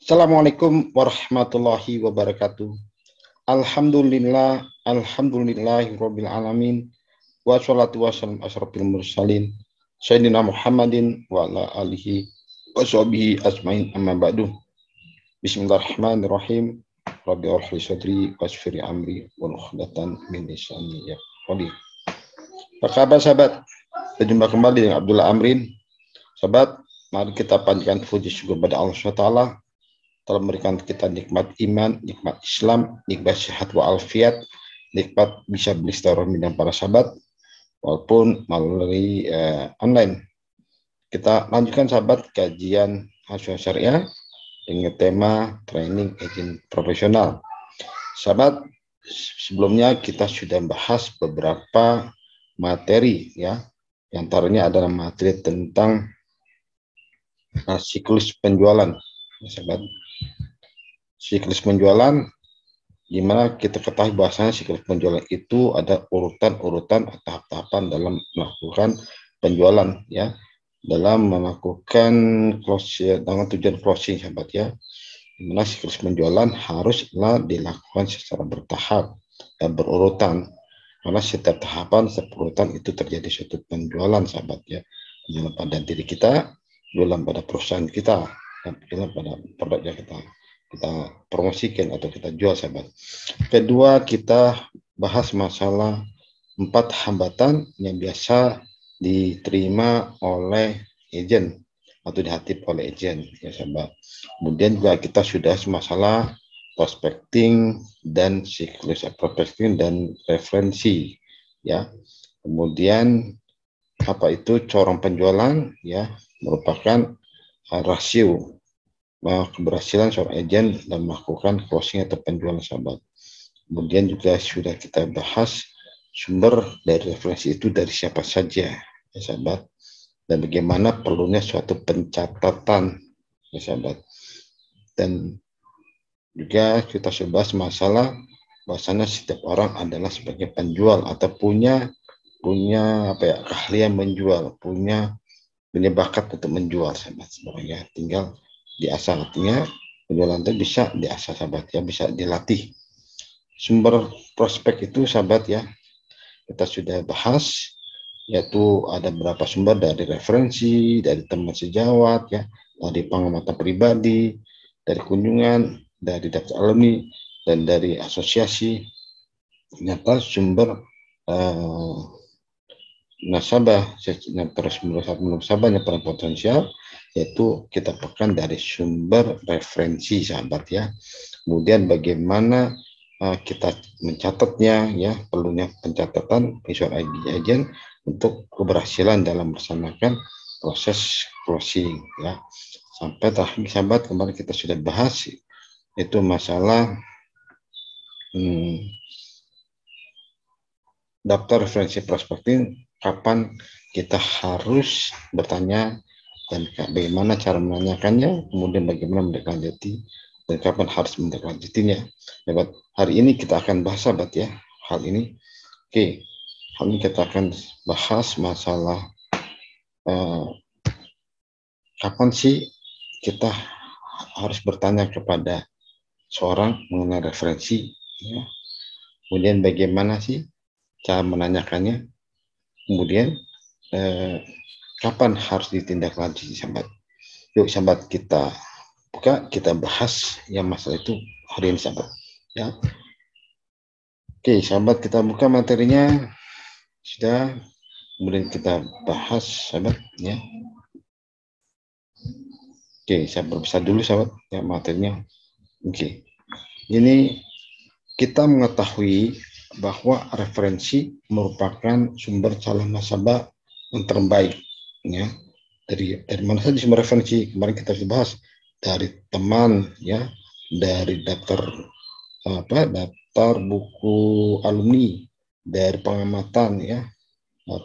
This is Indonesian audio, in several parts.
Assalamualaikum warahmatullahi wabarakatuh. Alhamdulillahirabbil alamin. Wassalatu wassalamu asyrafil mursalin sayyidina Muhammadin wa ala alihi washabihi ajmain amma ba'du. Bismillahirrahmanirrahim. Rabbi aughfir sadri wasfir amri wa nuhdatan min lisani yafqahu. Apa kabar sahabat? Berjumpa kembali dengan Abdullah Amrin. Sahabat, mari kita panjatkan puji syukur kepada Allah SWT telah memberikan kita nikmat iman, nikmat Islam, nikmat sehat walafiat, nikmat bisa beristirahat dengan para sahabat, walaupun melalui online. Kita lanjutkan sahabat kajian Hasil Syariah dengan tema training agent profesional. Sahabat, sebelumnya kita sudah bahas beberapa materi ya, yang antaranya adalah materi tentang siklus penjualan, ya, sahabat. Siklus penjualan, di mana kita ketahui bahasanya siklus penjualan itu ada urutan-urutan atau tahap-tahapan dalam melakukan penjualan ya, dalam melakukan closing dengan tujuan closing sahabat ya. Di mana siklus penjualan haruslah dilakukan secara bertahap dan berurutan, karena setiap tahapan, setiap urutan itu terjadi suatu penjualan sahabat ya, dalam pada diri kita, dalam pada perusahaan kita, dalam pada produk yang kita promosikan atau kita jual sahabat. Kedua, kita bahas masalah 4 hambatan yang biasa diterima oleh agen atau dihatip oleh agen ya sahabat. Kemudian juga kita sudah masalah prospecting dan siklus prospecting dan referensi ya. Kemudian apa itu corong penjualan ya, merupakan rasio keberhasilan seorang agen dalam melakukan closing atau penjualan sahabat. Kemudian juga sudah kita bahas sumber dari referensi itu dari siapa saja ya sahabat, dan bagaimana perlunya suatu pencatatan ya sahabat. Dan juga kita bahas masalah bahasanya setiap orang adalah sebagai penjual atau punya apa ya, keahlian menjual, punya bakat untuk menjual sahabat sebenarnya, tinggal diasah. Artinya penjualan itu bisa diasah sahabat ya, bisa dilatih. Sumber prospek itu sahabat ya, kita sudah bahas, yaitu ada beberapa sumber dari referensi, dari teman sejawat ya, dari pengamatan pribadi, dari kunjungan, dari daftar alumni, dan dari asosiasi. Ternyata sumber nasabah, terus nasabah yang paling potensial yaitu kita pekan dari sumber referensi sahabat ya. Kemudian bagaimana kita mencatatnya ya, perlunya pencatatan visual agent untuk keberhasilan dalam melaksanakan proses closing ya. Sampai terakhir sahabat, kemarin kita sudah bahas itu masalah daftar referensi prospecting, kapan kita harus bertanya dan bagaimana cara menanyakannya, kemudian bagaimana menindaklanjuti dan kapan harus menindaklanjutinya. Hari ini kita akan bahas sahabat ya hal ini. Oke, hari ini kita akan bahas masalah kapan sih kita harus bertanya kepada seorang mengenai referensi ya. Kemudian bagaimana sih cara menanyakannya, kemudian kapan harus ditindaklanjuti sahabat. Yuk sahabat, kita buka, kita bahas yang masalah itu hari ini sahabat ya. Oke sahabat, kita buka materinya sudah, kemudian kita bahas sahabat ya. Oke, saya berbesar dulu sahabat ya materinya. Oke, ini kita mengetahui bahwa referensi merupakan sumber calon nasabah yang terbaik ya. Dari mana saja sumber referensi? Kemarin kita sudah bahas dari teman ya, dari daftar buku alumni, dari pengamatan ya,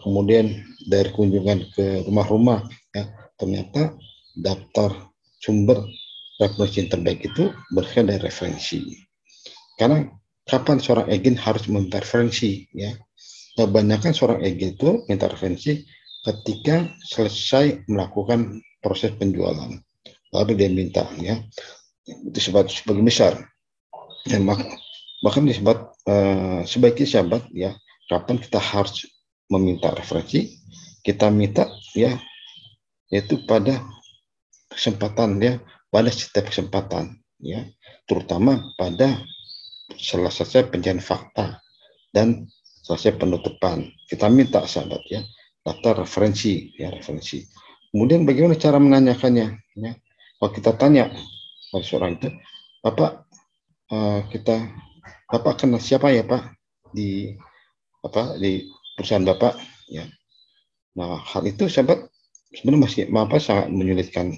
kemudian dari kunjungan ke rumah-rumah ya. Ternyata daftar sumber referensi yang terbaik itu berasal dari referensi. Karena kapan seorang agen harus minta referensi ya? Kebanyakan seorang agen itu minta referensi ketika selesai melakukan proses penjualan, baru dia minta ya. itu sebagian besar. Dan bahkan disebut sebaiknya sahabat ya, kapan kita harus meminta referensi, kita minta ya, yaitu pada kesempatan ya, pada setiap kesempatan ya, terutama pada selesai pencarian fakta dan selesai penutupan. Kita minta sahabat ya, daftar referensi ya, referensi. Kemudian bagaimana cara menanyakannya ya? Kalau kita tanya pada seorang itu, Bapak Bapak kenal siapa ya Pak di perusahaan Bapak ya. Nah, hal itu sahabat sebenarnya masih sangat menyulitkan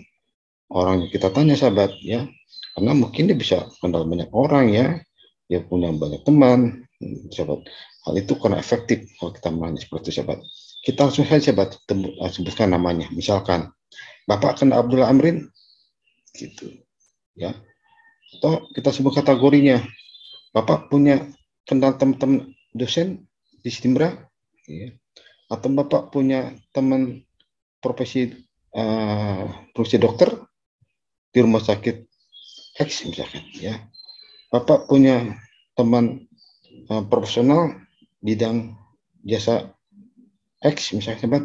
orang yang kita tanya sahabat ya, karena mungkin dia bisa kenal banyak orang ya, dia punya banyak teman sahabat. Hal itu karena efektif kalau kita menanya seperti itu sahabat. Kita langsung saja sahabat sebutkan namanya, misalkan Bapak kenal Abdullah Amrin gitu ya, atau kita sebut kategorinya, Bapak punya kenal teman-teman dosen di Stimbra ya, atau Bapak punya teman profesi dokter di rumah sakit X misalkan ya, Bapak punya teman profesional bidang jasa X misalnya sahabat.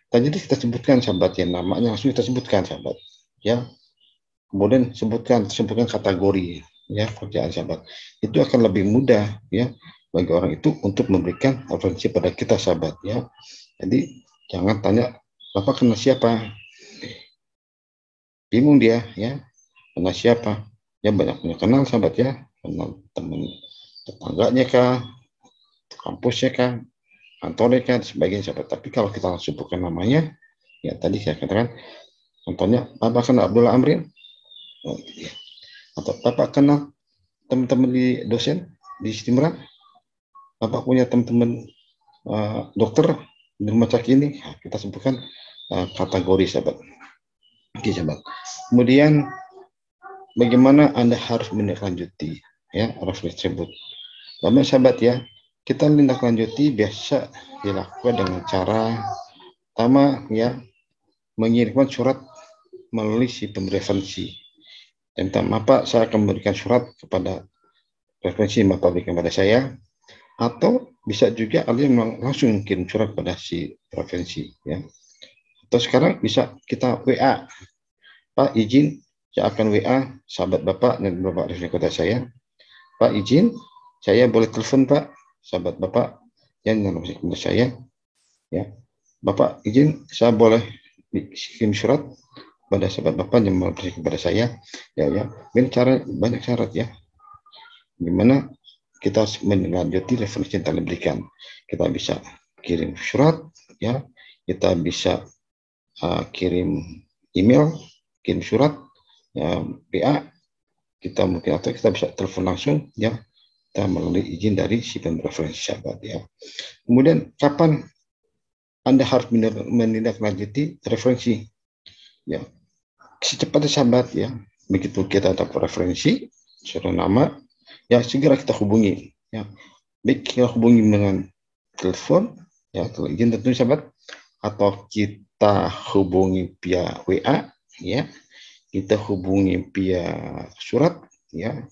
Tadi kita sebutkan sahabat ya, namanya langsung kita sebutkan sahabat ya, kemudian sebutkan kategori ya pekerjaan sahabat. Itu akan lebih mudah ya bagi orang itu untuk memberikan referensi pada kita sahabat ya. Jadi jangan tanya Bapak kenal siapa, bingung dia ya, kenal siapa ya, banyak kenal sahabat ya, kenal teman tetangganya kah, kampusnya kah, kantornya kah, dan sebagainya sahabat. Tapi kalau kita langsung sebutkan namanya ya, tadi saya katakan contohnya Bapak kenal Abdullah Amrin, oh, gitu ya. Atau Bapak kenal teman-teman di dosen di Stimra, Bapak punya teman-teman dokter di rumah sakit ini, nah, kita sebutkan kategori sahabat. Oke sahabat. Kemudian bagaimana Anda harus menindaklanjuti ya referensi tersebut. Bapak sahabat ya, kita menindaklanjuti biasa dilakukan dengan cara pertama ya, mengirimkan surat melalui si pemberi referensi. Dan Bapak saya akan memberikan surat kepada referensi yang Bapak berikan kepada saya, atau bisa juga kalian langsung kirim surat pada si referensi ya. Atau sekarang bisa kita WA, Pak izin saya akan WA sahabat Bapak dan Bapak referensi kepada saya, Pak izin saya boleh telepon Pak sahabat Bapak yang referensi kepada saya ya, Bapak izin saya boleh kirim surat pada sahabat Bapak yang referensi kepada saya ya. Ini cara banyak syarat ya, gimana kita menindaklanjuti referensi yang telah diberikan. Kita bisa kirim surat ya, kita bisa kirim email, kirim surat ya, PA, kita mungkin, atau kita bisa telepon langsung ya, kita melalui izin dari si pemberi referensi sahabat ya. Kemudian kapan Anda harus menindaklanjuti referensi ya, secepatnya sahabat ya. Begitu kita dapat referensi surat nama ya, segera kita hubungi ya, baik kita hubungi dengan telepon ya, kalau izin tentu sahabat, atau kita hubungi via WA ya, kita hubungi via surat ya,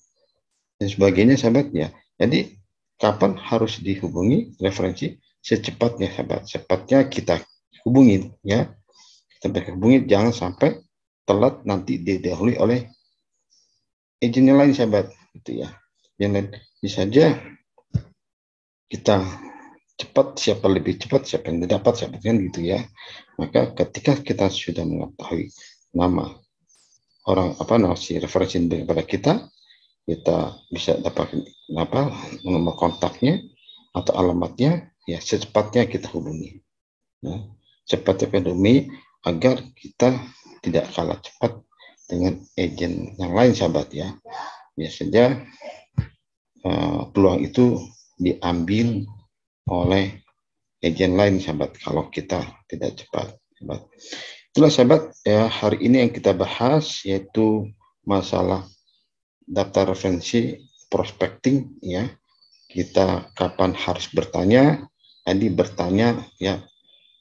dan sebagainya sahabat ya. Jadi kapan harus dihubungi referensi? Secepatnya sahabat, cepatnya kita hubungi ya, kita hubungi, jangan sampai telat nanti didahului oleh agent yang lain sahabat itu ya. Yang lain bisa saja kita cepat, siapa lebih cepat siapa yang dapat sahabat kan gitu ya. Maka ketika kita sudah mengetahui nama orang si referensi daripada kita bisa dapat nomor kontaknya atau alamatnya ya, secepatnya kita hubungi ya, cepatnya kita hubungi agar kita tidak kalah cepat dengan agen yang lain sahabat ya. Biasanya peluang itu diambil oleh agen lain sahabat kalau kita tidak cepat sahabat. Itulah sahabat ya, hari ini yang kita bahas yaitu masalah daftar referensi prospecting ya. Kita kapan harus bertanya? Tadi bertanya ya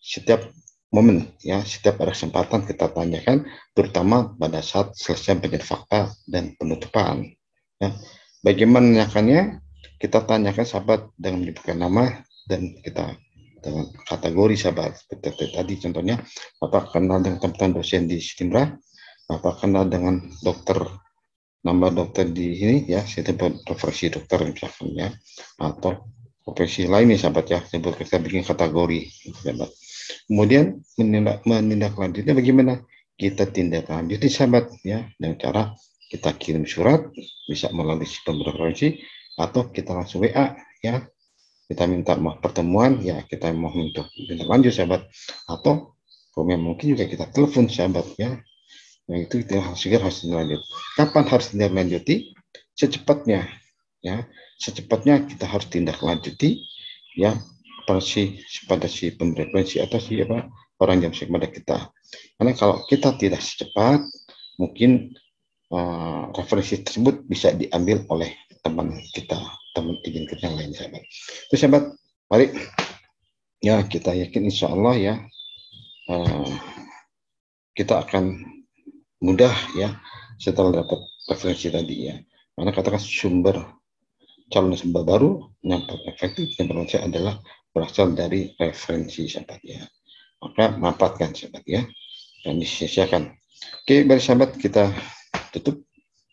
setiap momen ya, setiap ada kesempatan kita tanyakan, terutama pada saat selesai pencari fakta dan penutupan ya. Bagaimana menanyakannya? Kita tanyakan sahabat dengan menyebutkan nama dan kita dengan kategori sahabat. Seperti tadi contohnya, apa kenal dengan teman dosen di Stimra, apa kenal dengan dokter, nama dokter di sini ya, saya profesi dokter misalkan ya, atau profesi lain nih sahabat ya, kita bikin kategori sahabat. Kemudian menindaklanjutnya bagaimana? Kita tindak lanjuti sahabat ya, dengan cara kita kirim surat, bisa melalui sistem referensi, atau kita langsung WA ya, kita minta pertemuan ya, kita mau minta tindak lanjut sahabat, atau kalau mungkin juga kita telepon sahabat ya. Nah itu kita harus dilanjut. Kapan harus tindak lanjuti? Secepatnya ya, secepatnya kita harus tindak lanjuti ya, pada si pemberi atau siapa orang yang kepada kita. Karena kalau kita tidak secepat, mungkin referensi tersebut bisa diambil oleh teman kita, teman izin kita yang lain sahabat. Itu sahabat, mari ya kita yakin insya Allah ya kita akan mudah ya setelah dapat referensi tadi ya. Karena katakan sumber calon sumber baru yang efektif dan bermanfaat adalah berasal dari referensi sahabat ya. Maka manfaatkan sahabat ya, dan disia-siakan. Oke, baik sahabat, kita tutup.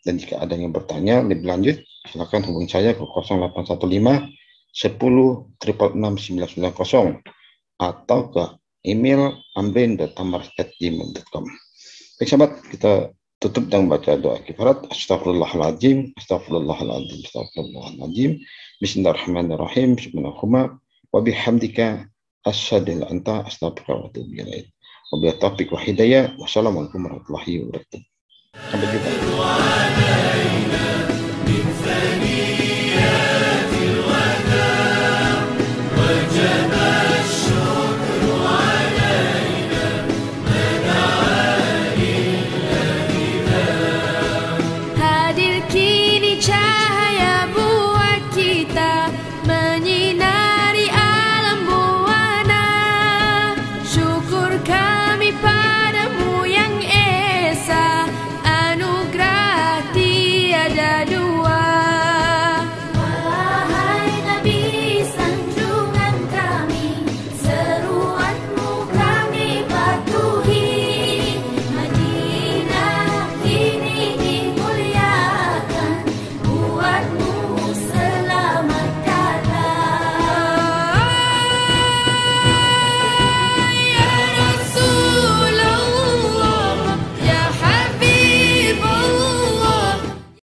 Dan jika ada yang bertanya lebih lanjut, silakan hubungi saya ke 0815 10 666 990 atau ke email amrin.amar@gmail.com. Baik sahabat, kita tutup dengan baca doa kifarat. Astagfirullahaladzim, astagfirullahaladzim, astagfirullahaladzim. Bismillahirrahmanirrahim. Subhanakallahumma wa bihamdika asyhadu an la ilaha illa anta astaghfiruka wa atubu ilaik. Wabillahi taufiq wa hidayah. Wassalamualaikum warahmatullahi wabarakatuh. Sampai jumpa.